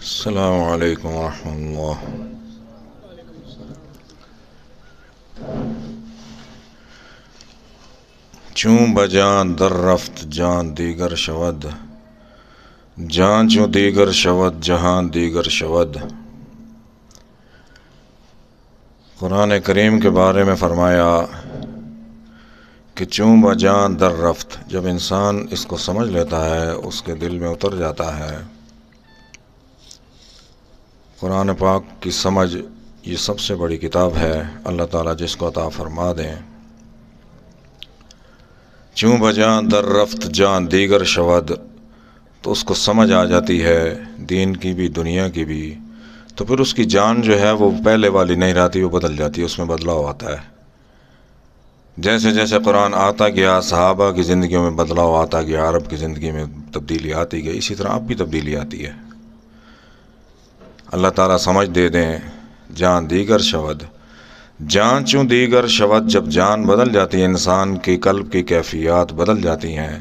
السلام علیکم ورحمۃ اللہ۔ چون بجان در رفت جان دیگر شود، جان چون دیگر شود جہان دیگر شود۔ قرآن کریم کے بارے میں فرمایا کہ چون بجان در رفت، جب انسان اس کو سمجھ لیتا ہے، اس کے دل میں اتر جاتا ہے۔ قرآن پاک کی سمجھ یہ سب سے بڑی کتاب ہے، اللہ تعالیٰ جس کو عطا فرما دیں۔ چون بجان در رفت جان دیگر شود، تو اس کو سمجھ آ جاتی ہے دین کی بھی دنیا کی بھی، تو پھر اس کی جان جو ہے وہ پہلے والی نہیں رہتی، وہ بدل جاتی ہے، اس میں بدلاؤ آتا ہے۔ جیسے جیسے قرآن آتا گیا، صحابہ کی زندگیوں میں بدلاؤ آتا گیا، عرب کی زندگی میں تبدیلی آتی گئی، اسی طرح اب بھی تبدیلی آتی ہے۔ اللہ تعالیٰ سمجھ دے دیں۔ جان دیگر شود، جان چون دیگر شود، جب جان بدل جاتی ہے، انسان کی قلب کی کیفیات بدل جاتی ہیں۔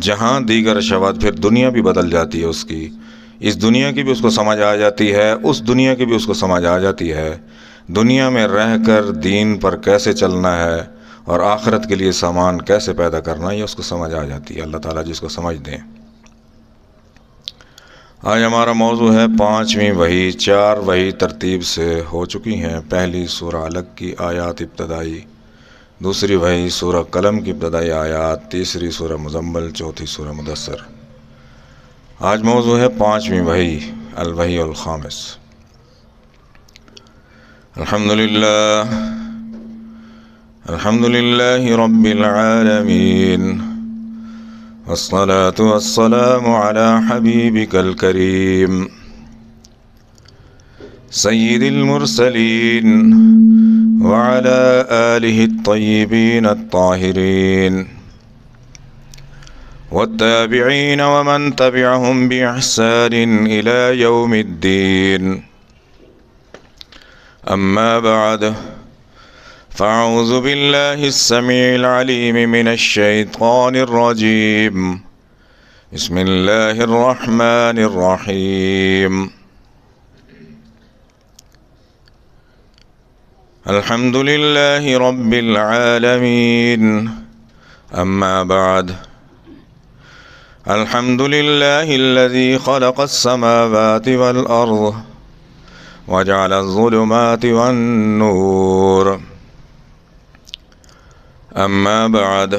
جہاں دیگر شود، پھر دنیا بھی بدل جاتی ہے اس کی، اس دنیا کی بھی اس کو سمجھ آ جاتی ہے، اس دنیا کی بھی اس کو سمجھ آ جاتی ہے۔ دنیا میں رہ کر دین پر کیسے چلنا ہے اور آخرت کے لیے سامان کیسے پیدا کرنا، یہ اس کو سمجھ آ جاتی ہے۔ اللہ تعالیٰ جس کو سمجھ دیں۔ آج ہمارا موضوع ہے 5ویں وحی۔ 4 وحی ترتیب سے ہو چکی ہیں۔ پہلی سورہ علق کی آیات ابتدائی، دوسری وحی سورہ قلم کی ابتدائی آیات، تیسری سورہ مزمل، چوتھی سورہ مدثر۔ آج موضوع ہے 5ویں وحی، الوحی الخامس۔ الحمدللہ رب العالمین، والصلاة والسلام على حبيبك الكريم سيد المرسلين وعلى آله الطيبين الطاهرين والتابعين ومن تبعهم بإحسان إلى يوم الدين، أما بعد، فأعوذ بالله السميع العليم من الشيطان الرجيم، بسم الله الرحمن الرحيم۔ الحمد لله رب العالمين، أما بعد، الحمد لله الذي خلق السماوات والأرض وجعل الظلمات والنور، أما بعد،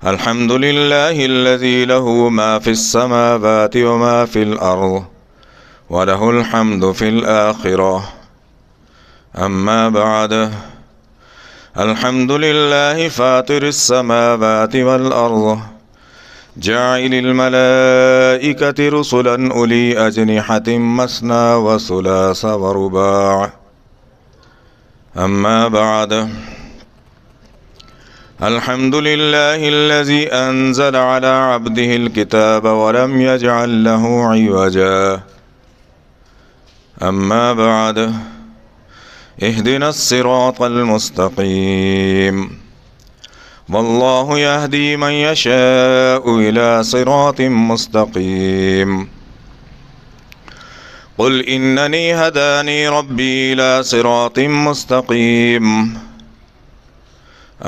الحمد لله الذي له ما في السماوات وما في الأرض وله الحمد في الآخرة، أما بعد، الحمد لله فاطر السماوات والأرض جاعل الملائكة رسلا أولي أجنحة مثنى وثلاث ورباع، أما بعد، الحمد لله الذي أنزل على عبده الكتاب ولم يجعل له عوجا، أما بعد، اهدنا الصراط المستقيم، والله يهدي من يشاء إلى صراط مستقيم، قل إنني هداني ربي إلى صراط مستقيم،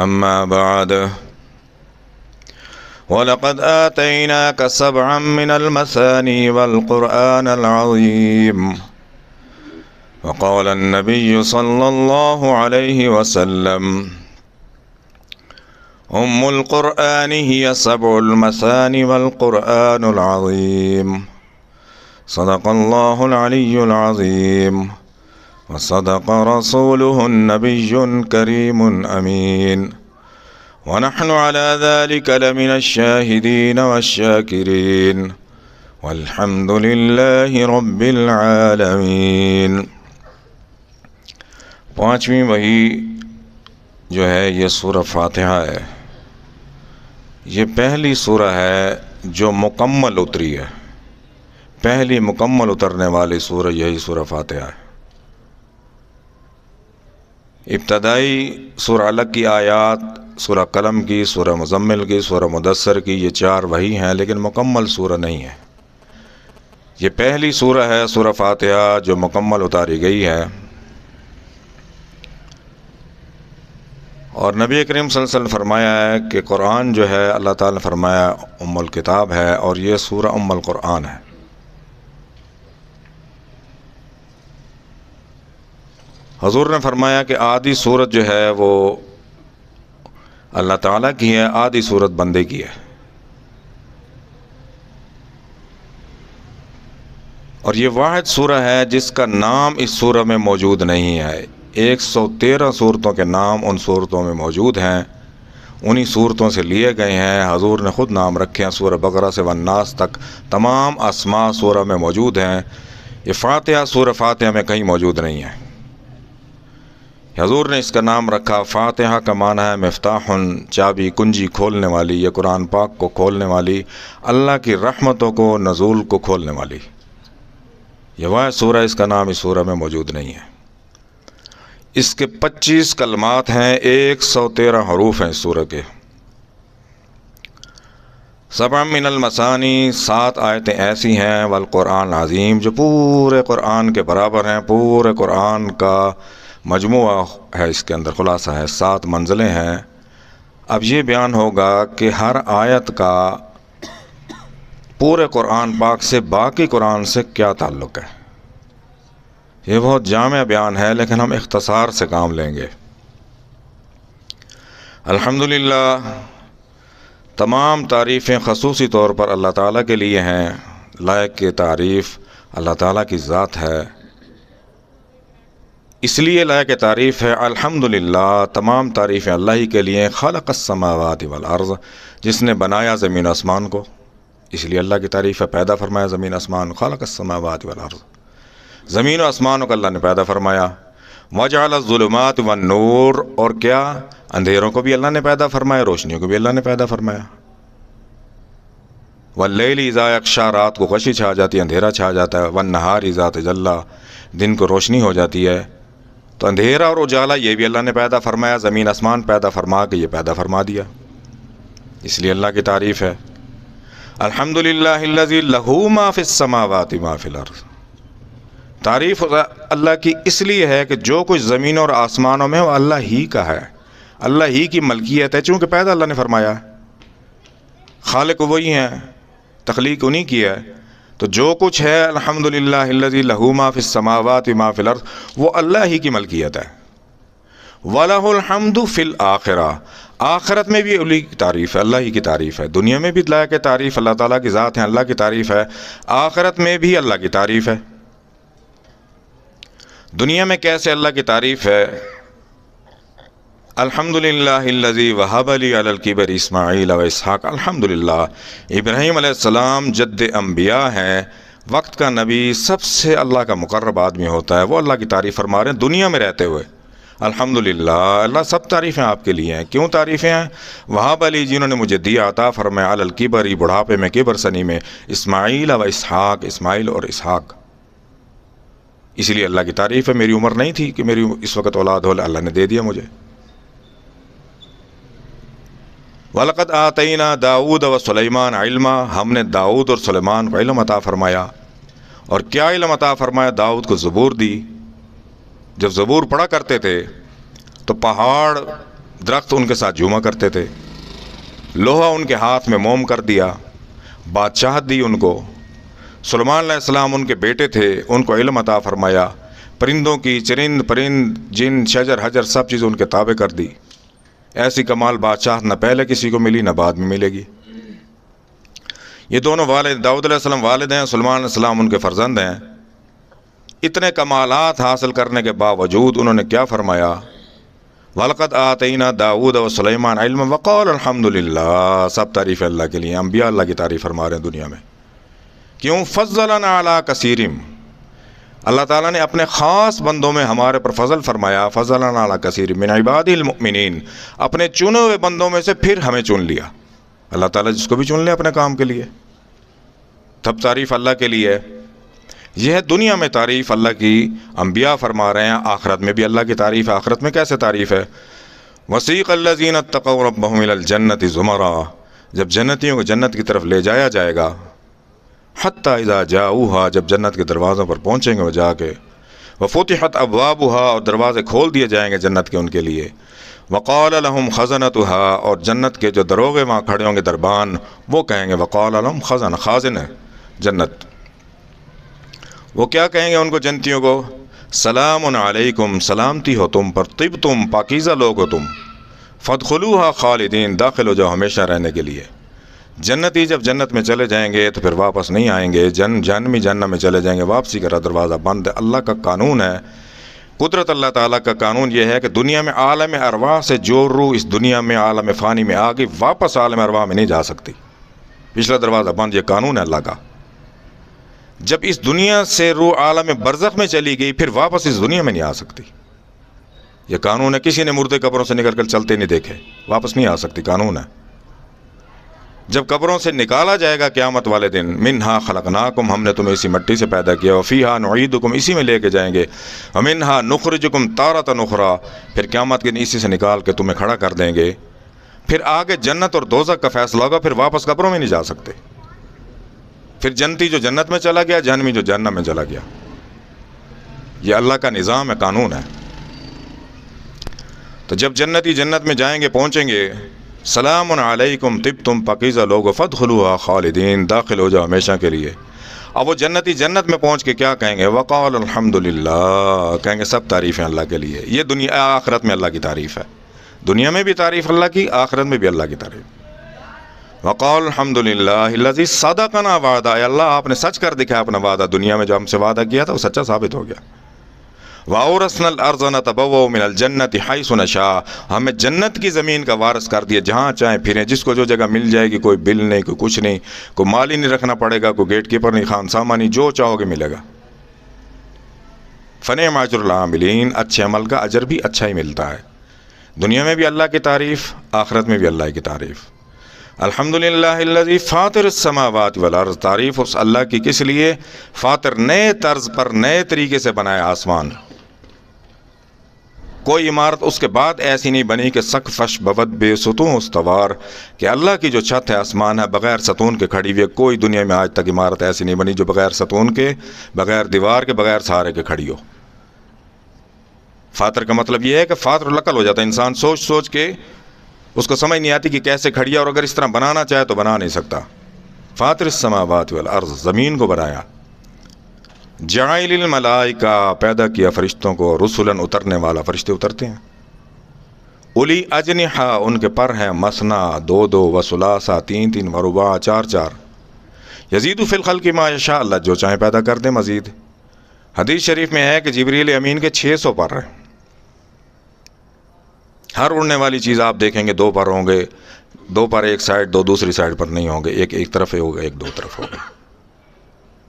أما بعد، ولقد آتيناك 7 من المثاني والقرآن العظيم، وقال النبي صلى الله عليه وسلم: أم القرآن هي 7 المثاني والقرآن العظيم، صدق الله العلي العظيم، وصدق رسوله النبي الكريم أمين، ونحن على ذلك لمن الشاهدين والشاكرين، والحمد لله رب العالمين۔ 5ویں وحی جو ہے یہ سورہ فاتحہ ہے۔ یہ پہلی سورہ ہے جو مکمل اتری ہے، پہلی مکمل اترنے والی سورہ یہی سورہ فاتحہ ہے۔ ابتدائی سورہ علق کی آیات، سورہ قلم کی، سورہ مزمل کی، سورہ مدثر کی، یہ 4 وحی ہیں، لیکن مکمل سورہ نہیں ہے۔ یہ پہلی سورہ ہے سورہ فاتحہ جو مکمل اتاری گئی ہے، اور نبی کریم صلی اللہ علیہ وسلم فرمایا ہے کہ قرآن جو ہے اللہ تعالیٰ نے فرمایا ام الکتاب ہے، اور یہ سورہ ام القرآن ہے۔ حضور نے فرمایا کہ آدھی صورت جو ہے وہ اللہ تعالیٰ کی ہے، آدھی صورت بندے کی ہے، اور یہ واحد سورہ ہے جس کا نام اس سورہ میں موجود نہیں ہے۔ 113 صورتوں کے نام ان صورتوں میں موجود ہیں، انہی صورتوں سے لیے گئے ہیں، حضور نے خود نام رکھے ہیں، سورہ بقرہ سے والناس تک تمام اسماء سورہ میں موجود ہیں۔ یہ فاتحہ سورہ فاتحہ میں کہیں موجود نہیں ہے۔ حضور نے اس کا نام رکھا، فاتحہ کا معنی ہے مفتاح، چابی کنجی کھولنے والی، یہ قرآن پاک کو کھولنے والی، اللہ کی رحمتوں کو نزول کو کھولنے والی۔ یہ واحد سورہ، اس کا نام اس سورہ میں موجود نہیں ہے۔ اس کے 25 کلمات ہیں، 113 حروف ہیں اس سورہ کے۔ 7 من المثانی، 7 آیتیں ایسی ہیں، والقرآن العظیم، جو پورے قرآن کے برابر ہیں، پورے قرآن کا مجموعہ ہے، اس کے اندر خلاصہ ہے، 7 منزلیں ہیں۔ اب یہ بیان ہوگا کہ ہر آیت کا پورے قرآن پاک سے باقی قرآن سے کیا تعلق ہے۔ یہ بہت جامع بیان ہے، لیکن ہم اختصار سے کام لیں گے۔ الحمدللہ، تمام تعریفیں خصوصی طور پر اللہ تعالیٰ کے لیے ہیں۔ لائق کی تعریف اللہ تعالیٰ کی ذات ہے، اس لیے لائق تعریف ہے۔ الحمدللہ، تمام تعریفیں اللہ ہی کے لیے۔ خلق السماوات والارض، جس نے بنایا زمین و آسمان کو، اس لیے اللہ کی تعریف ہے۔ پیدا فرمایا زمین آسمان، خلق السماوات والارض، زمین و آسمانوں کو اللہ نے پیدا فرمایا۔ وجعل الظلمات والنور، اور کیا، اندھیروں کو بھی اللہ نے پیدا فرمایا، روشنیوں کو بھی اللہ نے پیدا فرمایا۔ واللیل اذا یغشی، رات کو غشی چھا جاتی ہے، اندھیرا چھا جاتا ہے۔ والنہار اذا تجلی، دن کو روشنی ہو جاتی ہے۔ تو اندھیرا اور اجالا یہ بھی اللہ نے پیدا فرمایا، زمین آسمان پیدا فرما کے یہ پیدا فرما دیا، اس لیے اللہ کی تعریف ہے۔ الحمدللہ الذی لہ ما فی السماوات ما فی الارض، تعریف اللہ کی اس لیے ہے کہ جو کچھ زمینوں اور آسمانوں میں وہ اللہ ہی کا ہے، اللہ ہی کی ملکیت ہے، چونکہ پیدا اللہ نے فرمایا ہے، خالق وہی ہیں، تخلیق انہی کی ہے۔ تو جو کچھ ہے الحمدللہ الذی لہ ما فی السماوات ما فی الارض، وہ اللہ ہی کی ملکیت ہے۔ وَلَهُ الْحَمْدُ فِي الْآخِرَةِ، آخرت میں بھی اللہ کی تعریف ہے، اللہ ہی کی تعریف ہے۔ دنیا میں بھی اللہ کی تعریف، اللہ تعالیٰ کی ذات ہے، اللہ کی تعریف ہے۔ آخرت میں بھی اللہ کی تعریف ہے۔ دنیا میں کیسے اللہ کی تعریف ہے؟ الحمدللہ الذی وہب لی علی الکبر اسماعیل و اسحاق، الحمدللہ، ابراہیم علیہ السلام جد انبیاء ہیں، وقت کا نبی، سب سے اللہ کا مقرب آدمی ہوتا ہے، وہ اللہ کی تعریف فرما رہے ہیں دنیا میں رہتے ہوئے۔ الحمدللہ، اللہ سب تعریفیں آپ کے لیے ہیں۔ کیوں تعریفیں ہیں؟ وہب لی، جنہوں نے مجھے دیا، عطا فرمایا، علی الکبر، بڑھاپے میں، کبر سنی میں، اسماعیل و اسحاق، اسماعیل اور اسحاق، اسی لیے اللہ کی تعریف ہے۔ میری عمر نہیں تھی کہ میری اس وقت اولاد ہو، اللہ نے دے دیا مجھے۔ وَلَقَدْ آتَيْنَا داؤد وسلیمان عِلْمًا، ہم نے داؤد اور سلیمان کو علم عطا فرمایا۔ اور کیا علم عطا فرمایا؟ داؤد کو زبور دی۔ جب زبور پڑھا کرتے تھے تو پہاڑ درخت ان کے ساتھ جھوما کرتے تھے، لوہا ان کے ہاتھ میں موم کر دیا، بادشاہت دی ان کو۔ سلیمان علیہ السلام ان کے بیٹے تھے، ان کو علم عطا فرمایا، پرندوں کی، چرند پرند، جن، شجر حجر، سب چیز ان کے تابع کر دی۔ ایسی کمال بادشاہت نہ پہلے کسی کو ملی، نہ بعد میں ملے گی۔ یہ دونوں والد، داؤد علیہ السلام والد ہیں، سلیمان علیہ السلام ان کے فرزند ہیں۔ اتنے کمالات حاصل کرنے کے باوجود انہوں نے کیا فرمایا؟ وَلَقَدْ آتَيْنَا داؤد وسلیمان عِلْمًا وَقَالَ الْحَمْدُلِلَّہ، سب تعریف اللہ کے لیے۔ انبیاء اللہ کی تعریف فرما رہے ہیں دنیا میں۔ کیوں؟ فضلنا علی کثیرم، اللہ تعالیٰ نے اپنے خاص بندوں میں ہمارے پر فضل فرمایا۔ فضلنا علی کثیر من عبادہ المؤمنین، اپنے چنے ہوئے بندوں میں سے پھر ہمیں چن لیا۔ اللہ تعالیٰ جس کو بھی چن لے اپنے کام کے لیے، تب تعریف اللہ کے لیے۔ یہ ہے دنیا میں تعریف اللہ کی، انبیاء فرما رہے ہیں۔ آخرت میں بھی اللہ کی تعریف ہے۔ آخرت میں کیسے تعریف ہے؟ وسیق الذین اتقوا ربهم الی الجنۃ زمرا، جب جنتیوں کو جنت کی طرف لے جایا جائے گا، حتی اذا جاؤہا جب جنت کے دروازوں پر پہنچیں گے وہ جا کے، وفتحت ابوابہا اور دروازے کھول دیے جائیں گے جنت کے ان کے لیے، وقال لہم خزنتہا اور جنت کے جو دروغے وہاں کھڑے ہوں گے دربان وہ کہیں گے، وقال لہم خازن ہے جنت، وہ کیا کہیں گے ان کو جنتیوں کو، سلام علیکم سلامتی ہو تم پر، طبتم پاکیزہ لوگ ہو تم، فادخلوہا خالدین داخل ہو جاؤ ہمیشہ رہنے کے لیے۔ جنتی جب جنت میں چلے جائیں گے تو پھر واپس نہیں آئیں گے، جہنمی جہنم میں چلے جائیں گے، واپسی کا دروازہ بند ہے۔ اللہ کا قانون ہے، قدرت اللہ تعالیٰ کا قانون یہ ہے کہ دنیا میں عالم ارواح سے جو روح اس دنیا میں عالم فانی میں آ گئی واپس عالم ارواح میں نہیں جا سکتی، پچھلا دروازہ بند، یہ قانون ہے اللہ کا۔ جب اس دنیا سے روح عالم برزخ میں چلی گئی پھر واپس اس دنیا میں نہیں آ سکتی، یہ قانون ہے۔ کسی نے مردے قبروں سے نکل کر چلتے نہیں دیکھے، واپس نہیں آ سکتی، قانون ہے۔ جب قبروں سے نکالا جائے گا قیامت والے دن، منہا خلقناکم ہم نے تمہیں اسی مٹی سے پیدا کیا، وفیہا نعیدکم اسی میں لے کے جائیں گے، ومنہا نخرجکم تارۃ اخری پھر قیامت کے دن اسی سے نکال کے تمہیں کھڑا کر دیں گے۔ پھر آگے جنت اور دوزخ کا فیصلہ ہوگا، پھر واپس قبروں میں نہیں جا سکتے، پھر جنتی جو جنت میں چلا گیا، جہنمی جو جہنم میں چلا گیا۔ یہ اللہ کا نظام ہے، قانون ہے۔ تو جب جنتی جنت میں جائیں گے پہنچیں گے، سلام علیکم طبتم پاکیزہ لوگو فادخلوہا خالدین داخل ہو جاؤ ہمیشہ کے لیے۔ اب وہ جنتی جنت میں پہنچ کے کیا کہیں گے، وقال الحمدللہ کہیں گے سب تعریفیں اللہ کے لیے۔ یہ دنیا آخرت میں اللہ کی تعریف ہے، دنیا میں بھی تعریف اللہ کی، آخرت میں بھی اللہ کی تعریف۔ وقال الحمدللہ الذی صدقنا وعدہ، اے اللہ آپ نے سچ کر دکھایا اپنا وعدہ، دنیا میں جو ہم سے وعدہ کیا تھا وہ سچا ثابت ہو گیا۔ وَأَوْرَثْنَا الْأَرْضَ نَتَبَوَّأُ مِنَ الْجَنَّةِ حَيْثُ نَشَاءُ ہمیں جنت کی زمین کا وارث کر دیا، جہاں چاہیں پھریں، جس کو جو جگہ مل جائے گی، کوئی بل نہیں، کوئی کچھ نہیں، کوئی مال ہی نہیں رکھنا پڑے گا، کوئی گیٹ کیپر نہیں، خان سامانی، جو چاہو گے ملے گا۔ فَنِعْمَ أَجْرُ الْعَامِلِينَ اچھے عمل کا اجر بھی اچھا ہی ملتا ہے، دنیا میں بھی اللہ کی تعریف، آخرت میں بھی اللہ کی تعریف۔ الحمدللہ الذی فاطر السماوات والارض تعریف اس اللہ کی کس لیے، فاطر نئے طرز پر نئے طریقے سے بنایا آسمان، کوئی عمارت اس کے بعد ایسی نہیں بنی کہ سقفش بود بے ستون استوار، کہ اللہ کی جو چھت ہے آسمان ہے بغیر ستون کے کھڑی ہوئی ہے، کوئی دنیا میں آج تک عمارت ایسی نہیں بنی جو بغیر ستون کے، بغیر دیوار کے، بغیر سہارے کے کھڑی ہو۔ فاطر کا مطلب یہ ہے کہ فاطر العقل ہو جاتا ہے انسان، سوچ سوچ کے اس کو سمجھ نہیں آتی کہ کیسے کھڑی ہے، اور اگر اس طرح بنانا چاہے تو بنا نہیں سکتا۔ فاطر السماوات والارض زمین کو بنایا، جاعل الملائکہ پیدا کیا فرشتوں کو، رسلاً اترنے والا، فرشتے اترتے ہیں، اولی اجنحہ ان کے پر ہیں، مثنا دو دو، وثلاثہ تین تین، ورباع چار چار، یزید فی الخلق ما یشاء اللہ جو چاہیں پیدا کر دیں مزید۔ حدیث شریف میں ہے کہ جبریل امین کے 600 پر ہیں، ہر اڑنے والی چیز آپ دیکھیں گے 2 پر ہوں گے، 2 پر ایک سائڈ، 2 دوسری سائڈ پر نہیں ہوں گے، ایک طرف ہوگا، ایک 2 طرف ہوگا۔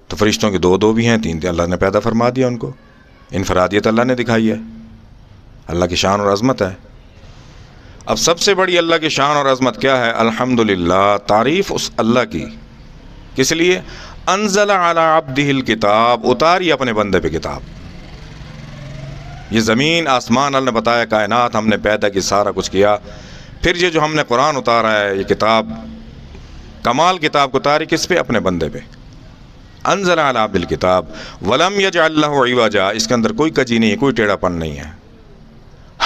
تو فرشتوں کے 2 بھی ہیں، 3 اللہ نے پیدا فرما دیا ان کو، انفرادیت اللہ نے دکھائی ہے، اللہ کی شان اور عظمت ہے۔ اب سب سے بڑی اللہ کی شان اور عظمت کیا ہے، الحمدللہ تعریف اس اللہ کی، کس لیے، انزل علی عبدہ الکتاب اتاری اپنے بندے پہ کتاب۔ یہ زمین آسمان اللہ نے بتایا، کائنات ہم نے پیدا کی، سارا کچھ کیا، پھر یہ جو ہم نے قرآن اتارا ہے، یہ کتاب کمال کتاب کو اتاری کس پہ، اپنے بندے پہ۔ انزل علی عبدہ الکتاب ولم یجعل لہ عوجا، اس کے اندر کوئی کجی نہیں ہے، کوئی ٹیڑھا پن نہیں ہے۔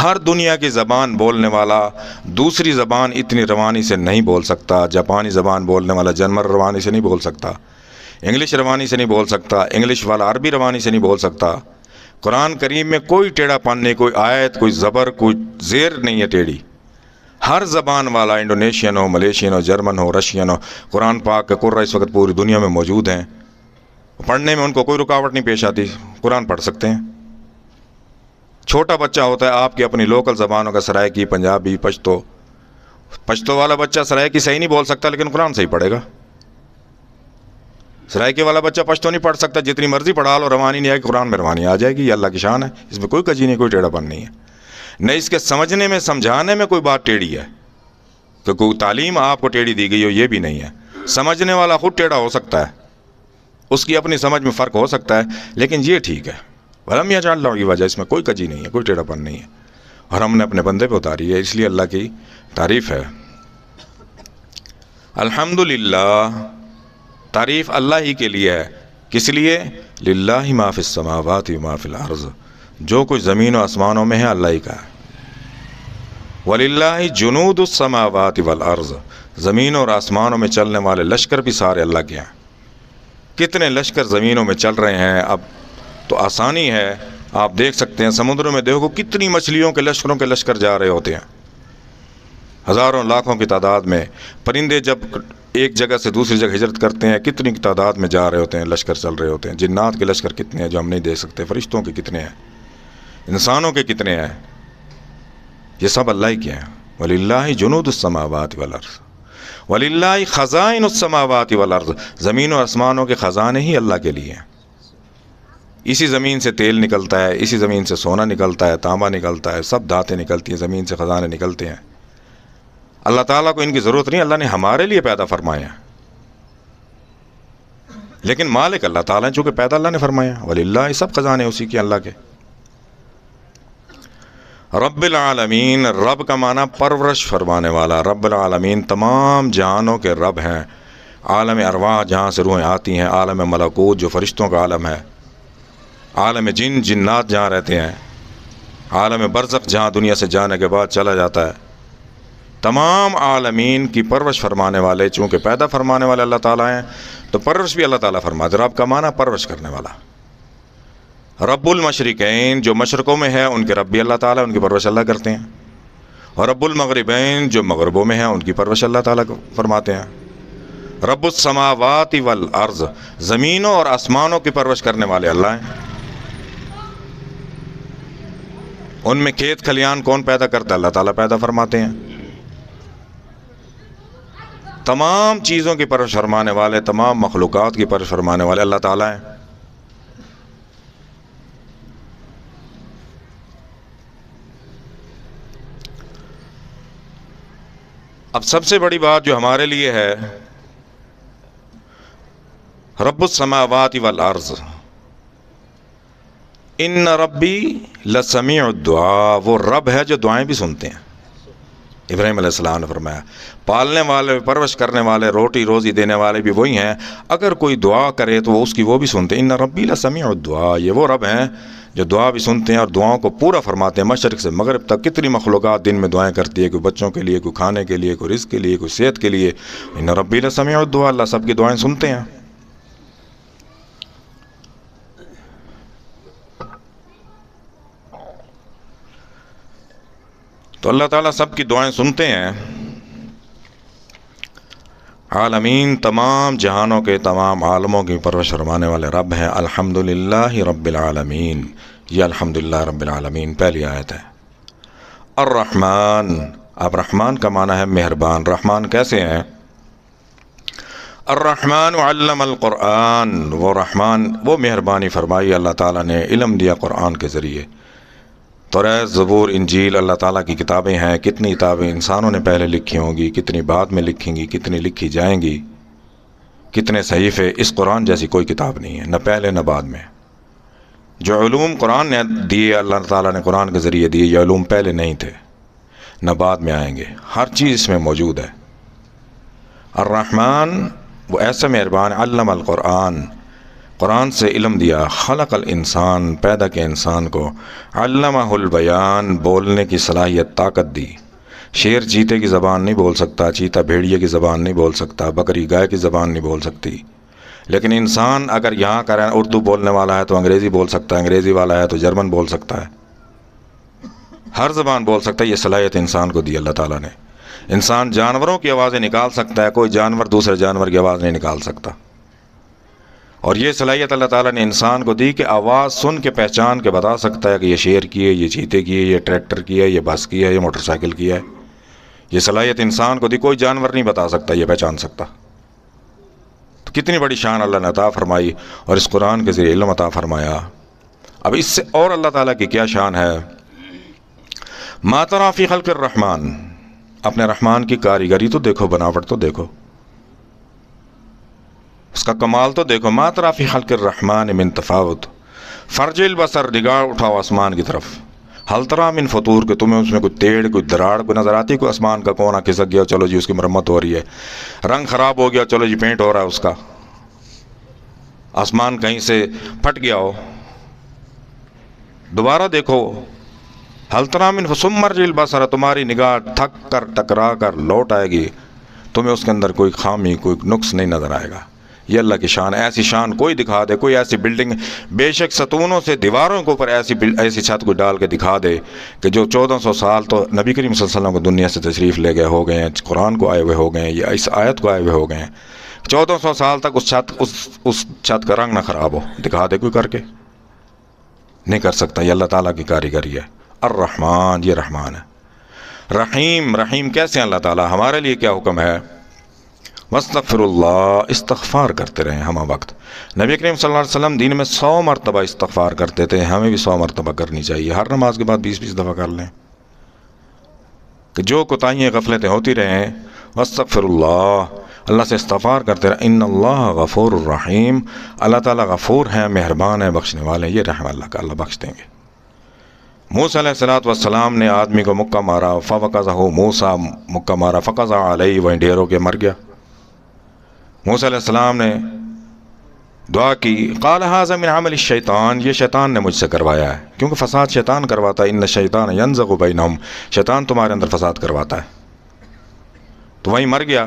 ہر دنیا کی زبان بولنے والا دوسری زبان اتنی روانی سے نہیں بول سکتا، جاپانی زبان بولنے والا جرمن روانی سے نہیں بول سکتا، انگلش روانی سے نہیں بول سکتا، انگلش والا عربی روانی سے نہیں بول سکتا۔ قرآن کریم میں کوئی ٹیڑھا پن نہیں، کوئی آیت، کوئی زبر، کوئی زیر نہیں ہے ٹیڑھی۔ ہر زبان والا، انڈونیشین ہو، ملیشین ہو، جرمن ہو، رشین ہو، قرآن پاک کے قرآن اس وقت پوری دنیا میں موجود ہیں، پڑھنے میں ان کو کوئی رکاوٹ نہیں پیش آتی، قرآن پڑھ سکتے ہیں۔ چھوٹا بچہ ہوتا ہے آپ کی اپنی لوکل زبانوں کا، سرائکی، پنجابی، پشتو والا بچہ سرائکی صحیح نہیں بول سکتا لیکن قرآن صحیح پڑھے گا۔ سرائکی والا بچہ پشتو نہیں پڑھ سکتا، جتنی مرضی پڑھا لو، روانی نہیں آئے گی، قرآن میں روانی آ جائے گی، یہ اللہ کی شان ہے، اس میں کوئی کجی نہیں، کوئی ٹیڑھا پن نہیں ہے۔ نہ اس کے سمجھنے میں، سمجھانے میں کوئی بات ٹیڑھی ہے کہ کوئی تعلیم آپ کو ٹیڑھی دی گئی ہو، یہ بھی نہیں ہے۔ سمجھنے والا خود ٹیڑھا ہو سکتا ہے، اس کی اپنی سمجھ میں فرق ہو سکتا ہے، لیکن یہ ٹھیک ہے۔ ولم یجعل لہ عوجا، اس میں کوئی کجی نہیں ہے، کوئی ٹیڑھا پن نہیں ہے، اور ہم نے اپنے بندے پہ اتاری ہے، اس لیے اللہ کی تعریف ہے۔ الحمدللہ تعریف اللہ ہی کے لیے ہے. کس لیے؟ للہ ما فی السماوات و ما فی الارض. جو کچھ زمین و آسمانوں میں ہے اللہ ہی کا ہے. وَلِلَّهِ جُنُودُ السَّمَاوَاتِ وَالْأَرْضِ. زمینوں اور آسمانوں میں چلنے والے لشکر بھی سارے اللہ کے ہیں. کتنے لشکر زمینوں میں چل رہے ہیں اب تو آسانی ہے. آپ دیکھ سکتے ہیں سمندروں میں دیکھو کتنی مچھلیوں کے لشکروں کے لشکر جا رہے ہوتے ہیں، ہزاروں لاکھوں کی تعداد میں. پرندے جب ایک جگہ سے دوسری جگہ ہجرت کرتے ہیں کتنی کی تعداد میں جا رہے ہوتے ہیں، لشکر چل رہے ہوتے ہیں. جنات کے لشکر کتنے ہیں جو ہم نہیں دیکھ سکتے، فرشتوں کے کتنے ہیں، انسانوں کے کتنے ہیں. یہ سب اللہ ہی کے ہیں. وَلِلَّهِ جُنُودُ السَّمَاوَاتِ وَالْأَرْضِ وَلِلَّهِ خَزَائِنُ السَّمَاوَاتِ وَالْأَرْضِ. زمین و آسمانوں کے خزانے ہی اللہ کے لیے ہیں. اسی زمین سے تیل نکلتا ہے، اسی زمین سے سونا نکلتا ہے، تانبا نکلتا ہے، سب دھاتیں نکلتی ہیں، زمین سے خزانے نکلتے ہیں. اللہ تعالیٰ کو ان کی ضرورت نہیں، اللہ نے ہمارے لیے پیدا فرمایا. لیکن مالک اللہ تعالیٰ چونکہ پیدا اللہ نے فرمایا. وَلِلَّهِ سب خزانے اسی کے، اللہ کے. رب العالمین، رب کا معنی پرورش فرمانے والا. رب العالمین تمام جہانوں کے رب ہیں. عالم ارواح جہاں سے روحیں آتی ہیں، عالم ملکوت جو فرشتوں کا عالم ہے، عالم جن جنات جہاں رہتے ہیں، عالم برزخ جہاں دنیا سے جانے کے بعد چلا جاتا ہے، تمام عالمین کی پرورش فرمانے والے چونکہ پیدا فرمانے والے اللہ تعالیٰ ہیں تو پرورش بھی اللہ تعالیٰ فرماتے. رب کا معنی پرورش کرنے والا. رب المشرقین جو مشرقوں میں ہے ان کے رب بھی اللہ تعالیٰ، ان کی پرورش اللہ کرتے ہیں. اور رب المغربین جو مغربوں میں ہیں ان کی پرورش اللہ تعالیٰ فرماتے ہیں. رب السماوات والارض، زمینوں اور آسمانوں کی پرورش کرنے والے اللہ ہیں. ان میں کھیت کھلیان کون پیدا کرتا ہے؟ اللہ تعالیٰ پیدا فرماتے ہیں. تمام چیزوں کی پرورش فرمانے والے، تمام مخلوقات کی پرورش فرمانے والے اللہ تعالیٰ ہیں. اب سب سے بڑی بات جو ہمارے لیے ہے، رب السماوات والارض ان ربی لسمیع الدعاء. وہ رب ہے جو دعائیں بھی سنتے ہیں. ابراہیم علیہ السلام نے فرمایا پالنے والے، پرورش کرنے والے، روٹی روزی دینے والے بھی وہی ہیں، اگر کوئی دعا کرے تو وہ اس کی وہ بھی سنتے ہیں. ان ربی لسمیع الدعاء، یہ وہ رب ہیں جو دعا بھی سنتے ہیں اور دعاؤں کو پورا فرماتے ہیں. مشرق سے مغرب تک کتنی مخلوقات دن میں دعائیں کرتی ہے، کوئی بچوں کے لیے، کوئی کھانے کے لیے، کوئی رزق کے لیے، کوئی صحت کے لیے. ان ربی لسمیع الدعاء، اللہ سب کی دعائیں سنتے ہیں. تو اللہ تعالیٰ سب کی دعائیں سنتے ہیں. عالمین تمام جہانوں کے، تمام عالموں کی پرورش فرمانے والے رب ہیں. الحمدللہ رب العالمین. یہ الحمدللہ رب العالمین پہلی آیت ہے. الرحمن، اب رحمان کا معنی ہے مہربان. رحمان کیسے ہیں؟ الرحمن علم القرآن. وہ رحمان وہ مہربانی فرمائی اللہ تعالیٰ نے، علم دیا قرآن کے ذریعے. توریت، زبور، انجیل اللہ تعالیٰ کی کتابیں ہیں. کتنی کتابیں انسانوں نے پہلے لکھی ہوں گی، کتنی بعد میں لکھیں گی، کتنی لکھی جائیں گی، کتنے صحیفے. اس قرآن جیسی کوئی کتاب نہیں ہے، نہ پہلے نہ بعد میں. جو علوم قرآن نے دیے، اللہ تعالیٰ نے قرآن کے ذریعے دیے، یہ علوم پہلے نہیں تھے نہ بعد میں آئیں گے. ہر چیز اس میں موجود ہے. الرحمن وہ ایسا مہربان، علم القرآن، قرآن سے علم دیا. خلق الانسان، پیدا کے انسان کو. علمہ البیان، بولنے کی صلاحیت، طاقت دی. شیر چیتے کی زبان نہیں بول سکتا، چیتا بھیڑیے کی زبان نہیں بول سکتا، بکری گائے کی زبان نہیں بول سکتی. لیکن انسان اگر یہاں کا اردو بولنے والا ہے تو انگریزی بول سکتا ہے، انگریزی والا ہے تو جرمن بول سکتا ہے، ہر زبان بول سکتا ہے. یہ صلاحیت انسان کو دی اللہ تعالیٰ نے. انسان جانوروں کی آوازیں نکال سکتا ہے، کوئی جانور دوسرے جانور کی آواز نہیں نکال سکتا. اور یہ صلاحیت اللہ تعالیٰ نے انسان کو دی کہ آواز سن کے پہچان کے بتا سکتا ہے کہ یہ شیر کی ہے، یہ چیتے کی ہے، یہ ٹریکٹر کی ہے، یہ بس کی ہے، یہ موٹر سائیکل کی ہے. یہ صلاحیت انسان کو دی. کوئی جانور نہیں بتا سکتا، یہ پہچان سکتا. تو کتنی بڑی شان اللہ نے عطا فرمائی اور اس قرآن کے ذریعے علم عطا فرمایا. اب اس سے اور اللہ تعالیٰ کی کیا شان ہے. ما تری فی خلق الرحمن، اپنے رحمان کی کاریگری تو دیکھو، بناوٹ تو دیکھو، اس کا کمال تو دیکھو. ما تری فی خلق الرحمن من تفاوت، فرج البصر، نگاہ اٹھاؤ آسمان کی طرف. حل تری من فطور، کہ تمہیں اس میں کوئی ٹیڑھ، کوئی دراڑ کوئی نظر آتی؟ کوئی آسمان کا کونا کھسک گیا، چلو جی اس کی مرمت ہو رہی ہے. رنگ خراب ہو گیا، چلو جی پینٹ ہو رہا ہے اس کا. آسمان کہیں سے پھٹ گیا ہو، دوبارہ دیکھو، ہل تری من ثم ارجع البصر، تمہاری نگاہ تھک کر ٹکرا کر لوٹ آئے گی، تمہیں اس کے اندر کوئی خامی کوئی نقص نہیں نظر آئے گا۔ یہ اللہ کی شان ہے۔ ایسی شان کوئی دکھا دے، کوئی ایسی بلڈنگ بے شک ستونوں سے دیواروں کے اوپر ایسی چھت کو ڈال کے دکھا دے کہ جو 1400 سال تو نبی کریم صلی اللہ علیہ وسلم کو دنیا سے تشریف لے گئے ہو گئے ہیں، قرآن کو آئے ہوئے ہو گئے ہیں، یا اس آیت کو آئے ہوئے ہو گئے ہیں، 1400 سال تک اس چھت کا رنگ نہ خراب ہو، دکھا دے کوئی کر کے؟ نہیں کر سکتا۔ یہ اللہ تعالیٰ کی کاریگری ہے۔ الرحمن، یہ رحمان ہے۔ رحیم، رحیم کیسے ہیں اللہ تعالیٰ؟ ہمارے لیے کیا حکم ہے؟ واستغفر اللہ، استغفار کرتے رہیں ہمہ وقت۔ نبی کریم صلی اللہ علیہ وسلم دن میں 100 مرتبہ استغفار کرتے تھے، ہمیں بھی 100 مرتبہ کرنی چاہیے۔ ہر نماز کے بعد 20 دفعہ کر لیں کہ جو کوتاہیاں غفلتیں ہوتی رہیں۔ واستغفر اللہ، اللہ سے استغفار کرتے رہیں۔ ان اللہ غفور الرحیم، اللہ تعالیٰ غفور ہیں، مہربان ہیں، بخشنے والے ہیں۔ یہ رحم اللہ کا، اللہ بخش دیں گے۔ موسیٰ علیہ السلام نے آدمی کو مکہ مارا، فوقظہ، موسیٰ مکہ مارا، فقضى علیہ، وہیں ڈھیر ہو کے مر گیا۔ موسیٰ علیہ السلام نے دعا کی، قال ھذا من عمل الشیطان، یہ شیطان نے مجھ سے کروایا ہے، کیونکہ فساد شیطان کرواتا ہے۔ ان الشیطان ینزغ بینہم، شیطان تمہارے اندر فساد کرواتا ہے، تو وہیں مر گیا۔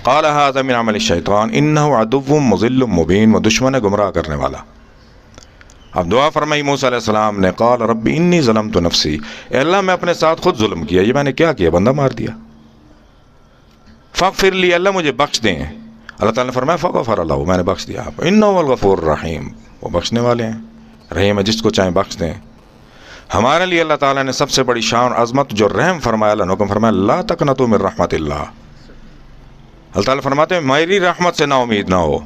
قال ھذا من عمل الشیطان انہ عدو مضل مبین، وہ دشمن ہے گمراہ کرنے والا۔ اب دعا فرمائی موسیٰ علیہ السلام نے، قال رب انی ظلمت نفسی، اے اللہ میں اپنے ساتھ خود ظلم کیا، یہ میں نے کیا کیا؟ بندہ مار دیا۔ فاغفر لی، اللہ مجھے بخش دیں۔ اللہ تعالیٰ نے فرمایا فغفر اللہ، میں نے بخش دیا آپ۔ انہ هو الغفور الرحیم، وہ بخشنے والے ہیں، رحیم ہے، جس کو چاہیں بخش دیں۔ ہمارے لیے اللہ تعالیٰ نے سب سے بڑی شان اور عظمت جو رحم فرمایا، اللہ نے حکم فرمایا لا تقنطوا من رحمت اللہ۔ اللہ تعالیٰ فرماتے ہیں میری رحمت سے نا امید نہ ہو،